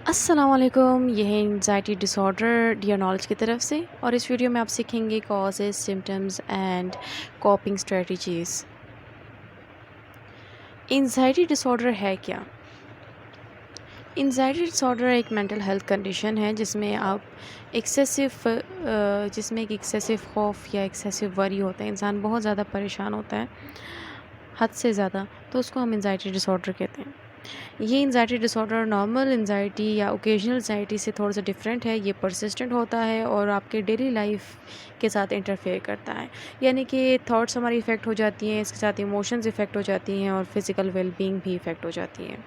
अस्सलामुअलैकुम, ये है एंजाइटी डिसऑर्डर डियर नॉलेज की तरफ से। और इस वीडियो में आप सीखेंगे causes, symptoms and coping strategies. Anxiety disorder है क्या? एंजाइटी डिसऑर्डर एक मेंटल हेल्थ कंडीशन है जिसमें एक एक्सेसिव खौफ या एक्सेसिव वरी होता है। इंसान बहुत ज़्यादा परेशान होता है, हद से ज़्यादा, तो उसको हम एंजाइटी डिसऑर्डर कहते हैं। ये एंजाइटी डिसऑर्डर नॉर्मल एंजाइटी या ओकेजनल एंजाइटी से थोड़ा सा डिफरेंट है। ये परसिस्टेंट होता है और आपके डेली लाइफ के साथ इंटरफेयर करता है, यानी कि थॉट्स हमारी इफ़ेक्ट हो जाती हैं, इसके साथ इमोशंस इफ़ेक्ट हो जाती हैं और फिज़िकल वेलबींग भी इफ़ेक्ट हो जाती है।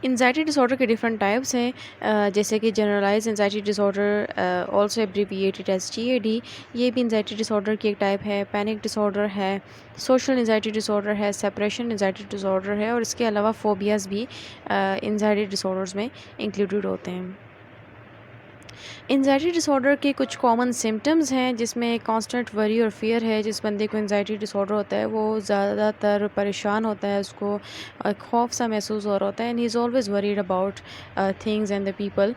एंजाइटी डिसऑर्डर के डिफरेंट टाइप्स हैं, जैसे कि generalize anxiety disorder, also abbreviated as GAD। ये भी एंजाइटी डिसऑर्डर की एक टाइप है। पैनिक डिसऑर्डर है, सोशल एंजाइटी डिसऑर्डर है, सेपरेशन एंजाइटी डिसऑर्डर है और इसके अलावा फोबियाज़ भी एंजाइटी डिसऑर्डर्स में इंक्लूडेड होते हैं। एंजाइटी डिसऑर्डर के कुछ कॉमन सिम्टम्स हैं, जिसमें कांस्टेंट वरी और फियर है। जिस बंदे को एंजाइटी डिसऑर्डर होता है वो ज़्यादातर परेशान होता है, उसको खौफ सा महसूस हो रहा होता है and he is always worried about things and the people.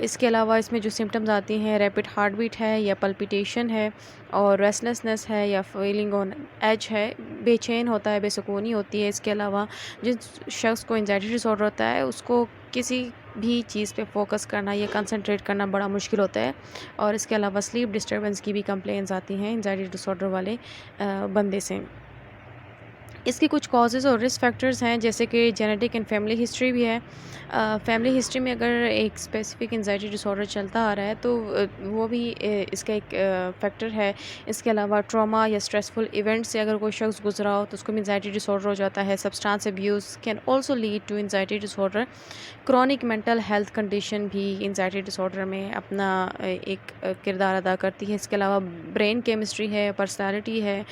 इसके अलावा इसमें जो सिम्टम्स आती हैं, रैपिड हार्ट बीट है या पल्पिटेशन है और रेस्टलेसनेस है या फीलिंग ऑन एज है, बेचैन होता है, बेसुकूनी होती है। इसके अलावा जिस शख्स को एंजाइटी डिसऑर्डर होता है उसको किसी भी चीज़ पे फोकस करना या कंसंट्रेट करना बड़ा मुश्किल होता है। और इसके अलावा स्लीप डिस्टर्बेंस की भी कंप्लेंट्स आती हैं एंजाइटी डिसऑर्डर वाले बंदे से। इसके कुछ कॉजेज़ और रिस्क फैक्टर्स हैं, जैसे कि जेनेटिक एंड फैमिली हिस्ट्री भी है। फैमिली हिस्ट्री में अगर एक स्पेसिफिक एंजाइटी डिसऑर्डर चलता आ रहा है तो वो भी इसका एक फैक्टर है। इसके अलावा ट्रॉमा या स्ट्रेसफुल इवेंट से अगर कोई शख्स गुजरा हो तो उसको भी एंजाइटी डिसऑर्डर हो जाता है। Substance abuse can also lead to anxiety disorder. Chronic mental health condition भी एंजाइटी डिसऑर्डर में अपना एक किरदार अदा करती है। इसके अलावा ब्रेन केमिस्ट्री है, पर्सनालिटी है,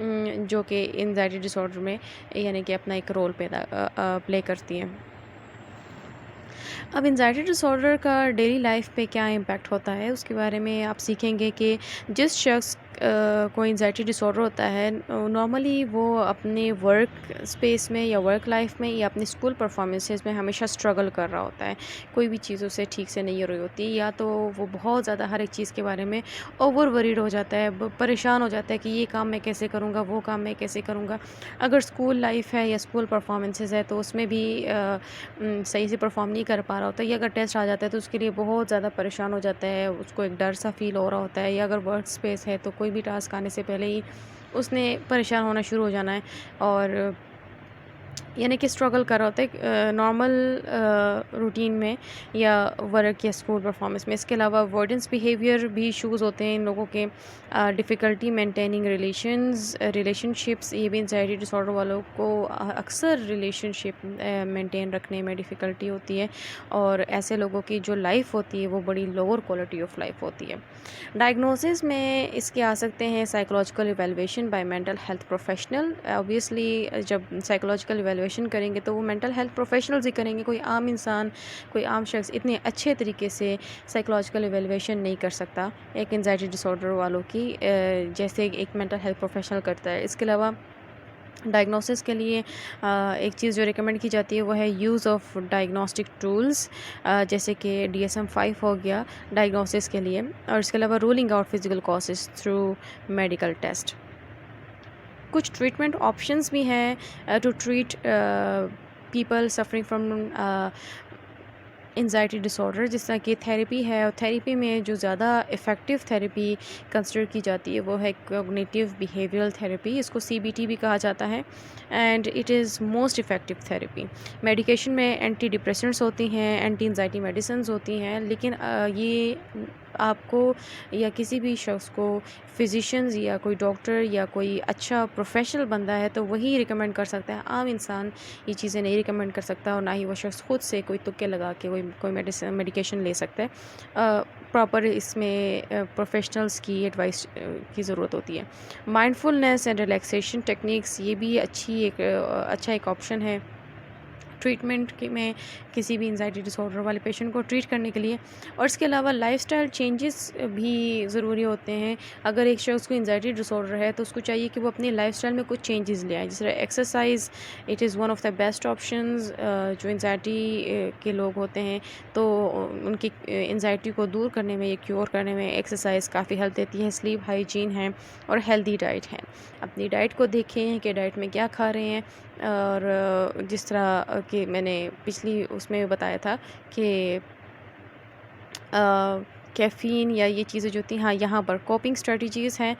जो कि एंजाइटी डिसऑर्डर में यानी कि अपना एक रोल प्ले करती हैं। अब एंजाइटी डिसऑर्डर का डेली लाइफ पे क्या इम्पैक्ट होता है उसके बारे में आप सीखेंगे कि जिस शख्स को एंजाइटी डिसऑर्डर होता है, नॉर्मली वो अपने वर्क स्पेस में या वर्क लाइफ में या अपनी स्कूल परफॉर्मेंसेस में हमेशा स्ट्रगल कर रहा होता है। कोई भी चीज़ उसे ठीक से नहीं हो रही होती, या तो वो बहुत ज़्यादा हर एक चीज़ के बारे में ओवर वरीड हो जाता है, परेशान हो जाता है कि ये काम मैं कैसे करूँगा, वो काम मैं कैसे करूँगा। अगर स्कूल लाइफ है या स्कूल परफॉर्मेंसेस है तो उसमें भी सही से परफॉर्म नहीं कर पा रहा होता है, या अगर टेस्ट आ जाता है तो उसके लिए बहुत ज़्यादा परेशान हो जाता है, उसको एक डर सा फील हो रहा होता है। या अगर वर्क स्पेस है तो कोई भी टास्क आने से पहले ही उसने परेशान होना शुरू हो जाना है और यानी कि स्ट्रगल कर रहा होता है नॉर्मल रूटीन में या वर्क या स्कूल परफॉर्मेंस में। इसके अलावा अवॉइडेंस बिहेवियर भी इशूज़ होते हैं इन लोगों के। डिफ़िकल्टी मेंटेनिंग रिलेशनशिप्स, ये भी एंजाइटी डिसऑर्डर वालों को अक्सर रिलेशनशिप मेंटेन रखने में डिफ़िकल्टी होती है और ऐसे लोगों की जो लाइफ होती है वो बड़ी लोअर क्वालिटी ऑफ लाइफ होती है। डायग्नोसिस में इसके आ सकते हैं psychological evaluation by mental health professional. Obviously जब साइकोलॉजिकल इवैल्यूएशन करेंगे तो वो मेंटल हेल्थ प्रोफेशनल्स ही करेंगे। कोई आम इंसान, कोई आम शख्स इतने अच्छे तरीके से साइकोलॉजिकल इवैल्यूएशन नहीं कर सकता एक एंजाइटी डिसऑर्डर वालों की, जैसे एक मेंटल हेल्थ प्रोफेशनल करता है। इसके अलावा डायग्नोसिस के लिए एक चीज़ जो रिकमेंड की जाती है वो है यूज़ ऑफ डायग्नोस्टिक टूल्स, जैसे कि DSM-5 हो गया डायग्नोसिस के लिए। और इसके अलावा ruling out physical causes through medical test. कुछ ट्रीटमेंट ऑप्शंस भी हैं to treat people suffering from anxiety disorder, जिस तरह की थेरेपी है। और थेरेपी में जो ज़्यादा इफ़ेक्टिव थेरेपी कंसिडर की जाती है वो है कॉग्निटिव बिहेवियरल थेरेपी। इसको CBT भी कहा जाता है and it is most effective therapy. Medication में एंटी डिप्रेसेंट्स होती हैं, एंटी एंजाइटी मेडिसिन्स होती हैं, लेकिन ये आपको या किसी भी शख्स को फिजिशियंस या कोई डॉक्टर या कोई अच्छा प्रोफेशनल बंदा है तो वही रिकमेंड कर सकता है। आम इंसान ये चीज़ें नहीं रिकमेंड कर सकता और ना ही वो शख्स खुद से कोई तुक्के लगा के कोई मेडिकेशन ले सकता है। प्रॉपर इसमें प्रोफेशनल्स की एडवाइस की ज़रूरत होती है। माइंडफुलनेस एंड रिलैक्सेशन टेक्निक्स, ये भी अच्छा एक ऑप्शन है ट्रीटमेंट के में किसी भी एंजाइटी डिसऑर्डर वाले पेशेंट को ट्रीट करने के लिए। और इसके अलावा लाइफस्टाइल चेंजेस भी ज़रूरी होते हैं। अगर एक शख्स को एंजाइटी डिसऑर्डर है तो उसको चाहिए कि वो अपनी लाइफस्टाइल में कुछ चेंजेस ले आए, जैसे exercise. It is one of the best options. जो एंजाइटी के लोग होते हैं तो उनकी एंजाइटी को दूर करने में, ये क्योर करने में एक्सरसाइज काफ़ी हेल्प देती है। स्लीप हाइजीन है और हेल्दी डाइट है। अपनी डाइट को देखें कि डाइट में क्या खा रहे हैं। और जिस तरह कि मैंने पिछली उसमें बताया था कि कैफ़ीन या ये चीज़ें जो थी, हाँ, यहाँ पर कोपिंग स्ट्रेटजीज़ हैं।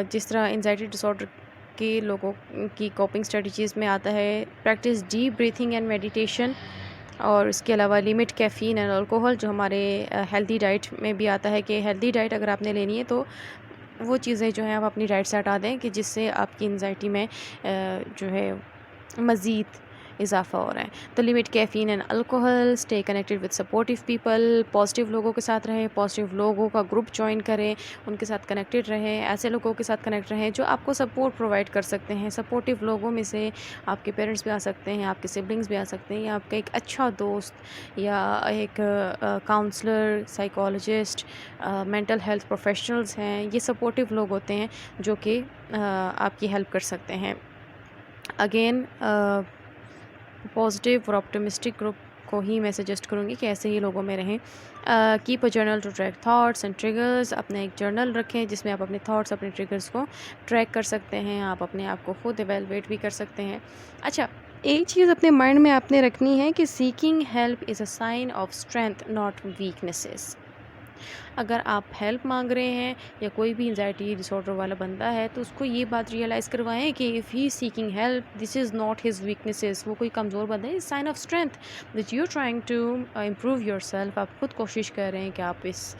जिस तरह एंजाइटी डिसऑर्डर के लोगों की कोपिंग स्ट्रेटजीज़ में आता है practice deep breathing and meditation. और इसके अलावा लिमिट कैफ़ीन एंड अल्कोहल, जो हमारे हेल्दी डाइट में भी आता है कि हेल्दी डाइट अगर आपने लेनी है तो वो चीज़ें जो हैं आप अपनी डाइट से हटा दें कि जिससे आपकी एंजाइटी में जो है मज़ीद इज़ाफ़ा हो रहा है। तो limit caffeine and alcohol, stay connected with supportive people, positive लोगों के साथ रहें, पॉजिटिव लोगों का ग्रुप जॉइन करें, उनके साथ कनेक्टेड रहें, ऐसे लोगों के साथ कनेक्ट रहें जो आपको सपोर्ट प्रोवाइड कर सकते हैं। सपोर्टिव लोगों में से आपके पेरेंट्स भी आ सकते हैं, आपके सिबलिंग्स भी आ सकते हैं, या आपका एक अच्छा दोस्त या एक counsellor, psychologist, mental health professionals हैं। ये सपोर्टिव लोग होते हैं जो कि आपकी हेल्प कर सकते हैं। अगेन पॉजिटिव और ऑप्टिमिस्टिक ग्रुप को ही मैं सजेस्ट करूँगी कि ऐसे ही लोगों में रहें। Keep a journal to track thoughts and triggers. अपना एक जर्नल रखें जिसमें आप अपने थॉट्स, अपने ट्रिगर्स को ट्रैक कर सकते हैं। आप अपने आप को खुद एवेलुएट भी कर सकते हैं। अच्छा, एक चीज़ अपने माइंड में आपने रखनी है कि seeking help is a sign of strength, not weaknesses. अगर आप हेल्प मांग रहे हैं या कोई भी एंजाइटी डिसऑर्डर वाला बंदा है तो उसको ये बात रियलाइज़ करवाएं कि if he seeking help, this is not his weaknesses. वो कोई कमज़ोर बंदा है, sign of strength that you are trying to improve yourself. आप खुद कोशिश कर रहे हैं कि आप इस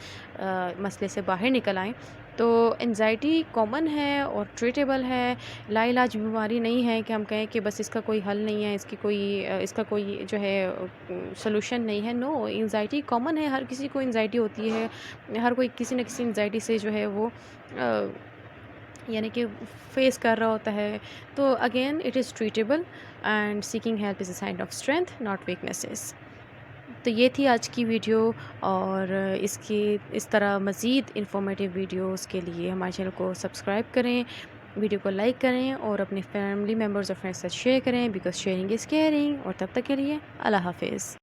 मसले से बाहर निकल आएँ। तो एंजाइटी कॉमन है और ट्रीटेबल है। लाइलाज बीमारी नहीं है कि हम कहें कि बस इसका कोई हल नहीं है, इसका कोई जो है सॉल्यूशन नहीं है। नो, एंजाइटी कॉमन है, हर किसी को एंजाइटी होती है। हर कोई किसी न किसी एंजाइटी से जो है वो यानी कि फेस कर रहा होता है। तो again it is treatable and seeking help is a sign of strength, not weaknesses. तो ये थी आज की वीडियो। और इस तरह मज़ीद इंफॉर्मेटिव वीडियोस के लिए हमारे चैनल को सब्सक्राइब करें, वीडियो को लाइक करें और अपने फैमिली मेम्बर्स और फ्रेंड्स के साथ शेयर करें, बिकॉज़ शेयरिंग इज़ केयरिंग। और तब तक के लिए अल्लाह हाफ़िज़।